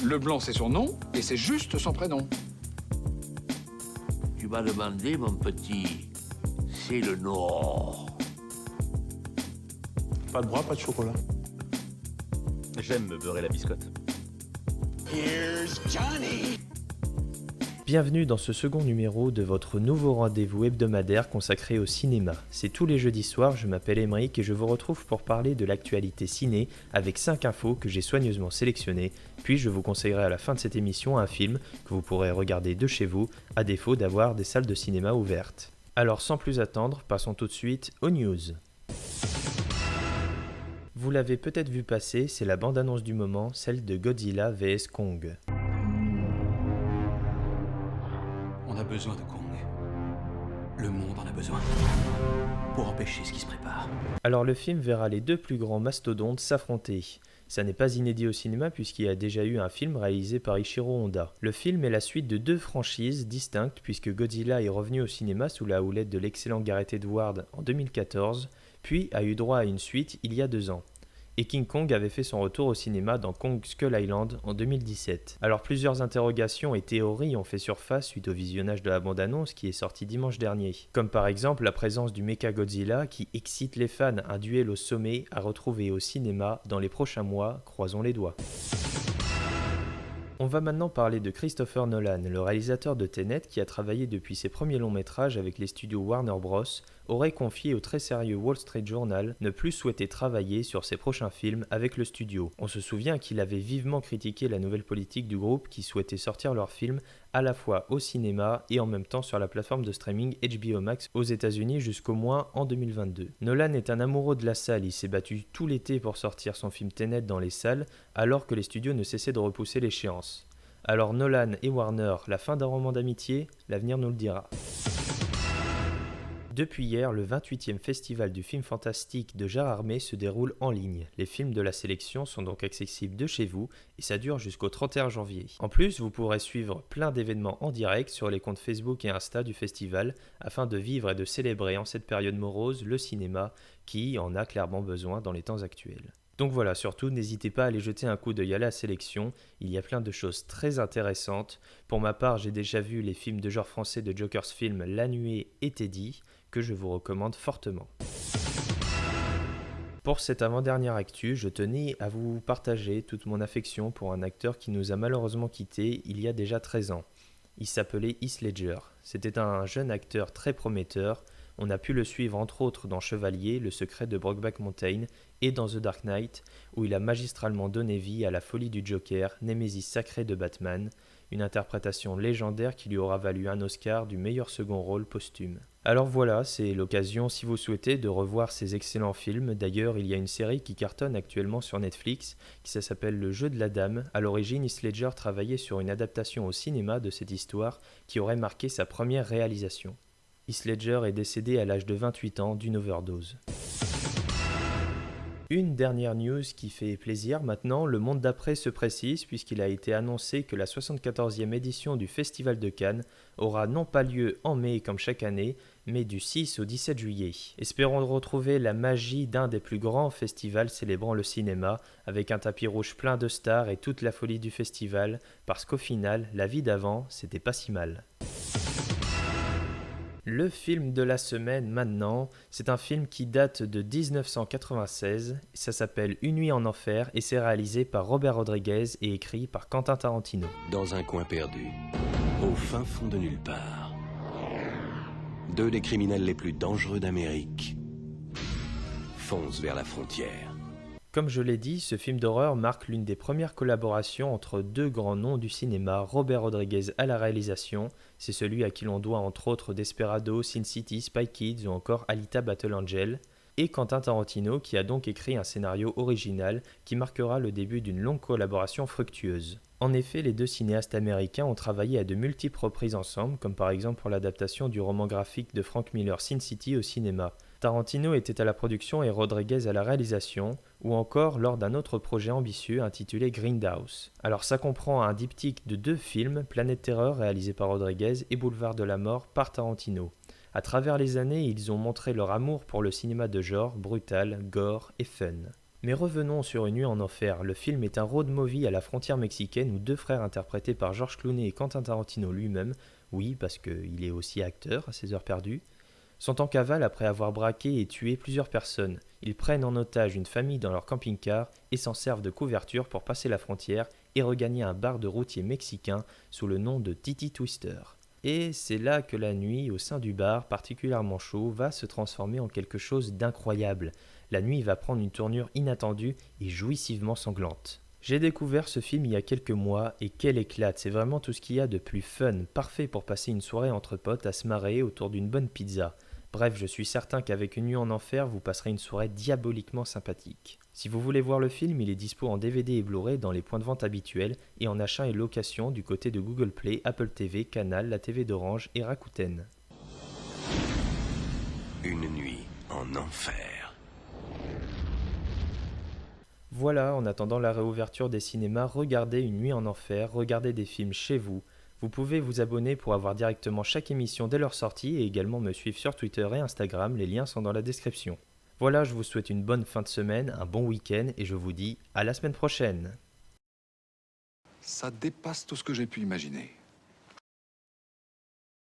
Le blanc, c'est son nom, et c'est juste son prénom. Tu m'as demandé, mon petit, c'est le Nord. Pas de bras, pas de chocolat. J'aime me beurrer la biscotte. Here's Johnny. Bienvenue dans ce second numéro de votre nouveau rendez-vous hebdomadaire consacré au cinéma. C'est tous les jeudis soirs, je m'appelle Émeric et je vous retrouve pour parler de l'actualité ciné avec 5 infos que j'ai soigneusement sélectionnées, puis je vous conseillerai à la fin de cette émission un film que vous pourrez regarder de chez vous, à défaut d'avoir des salles de cinéma ouvertes. Alors sans plus attendre, passons tout de suite aux news. Vous l'avez peut-être vu passer, c'est la bande-annonce du moment, celle de Godzilla vs Kong. On a besoin de Kong. Le monde en a besoin. Pour empêcher ce qui se prépare. Alors le film verra les deux plus grands mastodontes s'affronter. Ça n'est pas inédit au cinéma puisqu'il y a déjà eu un film réalisé par Ishiro Honda. Le film est la suite de deux franchises distinctes puisque Godzilla est revenu au cinéma sous la houlette de l'excellent Gareth Edwards en 2014, puis a eu droit à une suite il y a 2 ans. Et King Kong avait fait son retour au cinéma dans Kong Skull Island en 2017. Alors plusieurs interrogations et théories ont fait surface suite au visionnage de la bande-annonce qui est sortie dimanche dernier. Comme par exemple la présence du Mechagodzilla qui excite les fans, un duel au sommet à retrouver au cinéma dans les prochains mois, croisons les doigts. On va maintenant parler de Christopher Nolan, le réalisateur de Tenet qui a travaillé depuis ses premiers longs métrages avec les studios Warner Bros, aurait confié au très sérieux Wall Street Journal ne plus souhaiter travailler sur ses prochains films avec le studio. On se souvient qu'il avait vivement critiqué la nouvelle politique du groupe qui souhaitait sortir leurs films à la fois au cinéma et en même temps sur la plateforme de streaming HBO Max aux États-Unis jusqu'au moins en 2022. Nolan est un amoureux de la salle, il s'est battu tout l'été pour sortir son film Tenet dans les salles alors que les studios ne cessaient de repousser l'échéance. Alors Nolan et Warner, la fin d'un roman d'amitié, l'avenir nous le dira. Depuis hier, le 28e festival du film fantastique de Gérardmer se déroule en ligne. Les films de la sélection sont donc accessibles de chez vous et ça dure jusqu'au 31 janvier. En plus, vous pourrez suivre plein d'événements en direct sur les comptes Facebook et Insta du festival afin de vivre et de célébrer en cette période morose le cinéma qui en a clairement besoin dans les temps actuels. Donc voilà, surtout n'hésitez pas à aller jeter un coup d'œil à la sélection, il y a plein de choses très intéressantes. Pour ma part, j'ai déjà vu les films de genre français de Joker's Film La Nuée et Teddy, que je vous recommande fortement. Pour cette avant-dernière actu, je tenais à vous partager toute mon affection pour un acteur qui nous a malheureusement quittés il y a déjà 13 ans. Il s'appelait Heath Ledger. C'était un jeune acteur très prometteur. On a pu le suivre entre autres dans Chevalier, Le secret de Brokeback Mountain et dans The Dark Knight, où il a magistralement donné vie à la folie du Joker, némésis sacré de Batman, une interprétation légendaire qui lui aura valu un Oscar du meilleur second rôle posthume. Alors voilà, c'est l'occasion si vous souhaitez de revoir ces excellents films. D'ailleurs, il y a une série qui cartonne actuellement sur Netflix, qui s'appelle Le Jeu de la Dame. À l'origine, Heath Ledger travaillait sur une adaptation au cinéma de cette histoire qui aurait marqué sa première réalisation. Heath Ledger est décédé à l'âge de 28 ans d'une overdose. Une dernière news qui fait plaisir maintenant, le monde d'après se précise puisqu'il a été annoncé que la 74e édition du Festival de Cannes aura non pas lieu en mai comme chaque année, mais du 6 au 17 juillet. Espérons retrouver la magie d'un des plus grands festivals célébrant le cinéma, avec un tapis rouge plein de stars et toute la folie du festival, parce qu'au final, la vie d'avant, c'était pas si mal. Le film de la semaine maintenant, c'est un film qui date de 1996, ça s'appelle Une nuit en enfer et c'est réalisé par Robert Rodriguez et écrit par Quentin Tarantino. Dans un coin perdu, au fin fond de nulle part, 2 des criminels les plus dangereux d'Amérique foncent vers la frontière. Comme je l'ai dit, ce film d'horreur marque l'une des premières collaborations entre 2 grands noms du cinéma, Robert Rodriguez à la réalisation, c'est celui à qui l'on doit entre autres Desperado, Sin City, Spy Kids ou encore Alita Battle Angel, et Quentin Tarantino qui a donc écrit un scénario original qui marquera le début d'une longue collaboration fructueuse. En effet, les 2 cinéastes américains ont travaillé à de multiples reprises ensemble, comme par exemple pour l'adaptation du roman graphique de Frank Miller Sin City au cinéma. Tarantino était à la production et Rodriguez à la réalisation, ou encore lors d'un autre projet ambitieux intitulé Grindhouse. Alors ça comprend un diptyque de 2 films, Planète Terreur réalisé par Rodriguez et Boulevard de la Mort par Tarantino. À travers les années, ils ont montré leur amour pour le cinéma de genre, brutal, gore et fun. Mais revenons sur Une nuit en enfer. Le film est un road movie à la frontière mexicaine où deux frères interprétés par George Clooney et Quentin Tarantino lui-même, oui parce qu'il est aussi acteur à ses heures perdues, sont en cavale après avoir braqué et tué plusieurs personnes. Ils prennent en otage une famille dans leur camping-car et s'en servent de couverture pour passer la frontière et regagner un bar de routiers mexicains sous le nom de Titi Twister. Et c'est là que la nuit, au sein du bar, particulièrement chaud, va se transformer en quelque chose d'incroyable. La nuit va prendre une tournure inattendue et jouissivement sanglante. J'ai découvert ce film il y a quelques mois et quelle éclate, c'est vraiment tout ce qu'il y a de plus fun, parfait pour passer une soirée entre potes à se marrer autour d'une bonne pizza. Bref, je suis certain qu'avec Une nuit en enfer, vous passerez une soirée diaboliquement sympathique. Si vous voulez voir le film, il est dispo en DVD et Blu-ray dans les points de vente habituels et en achat et location du côté de Google Play, Apple TV, Canal, la TV d'Orange et Rakuten. Une nuit en enfer. Voilà, en attendant la réouverture des cinémas, regardez Une nuit en enfer, regardez des films chez vous. Vous pouvez vous abonner pour avoir directement chaque émission dès leur sortie et également me suivre sur Twitter et Instagram, les liens sont dans la description. Voilà, je vous souhaite une bonne fin de semaine, un bon week-end et je vous dis à la semaine prochaine. Ça dépasse tout ce que j'ai pu imaginer.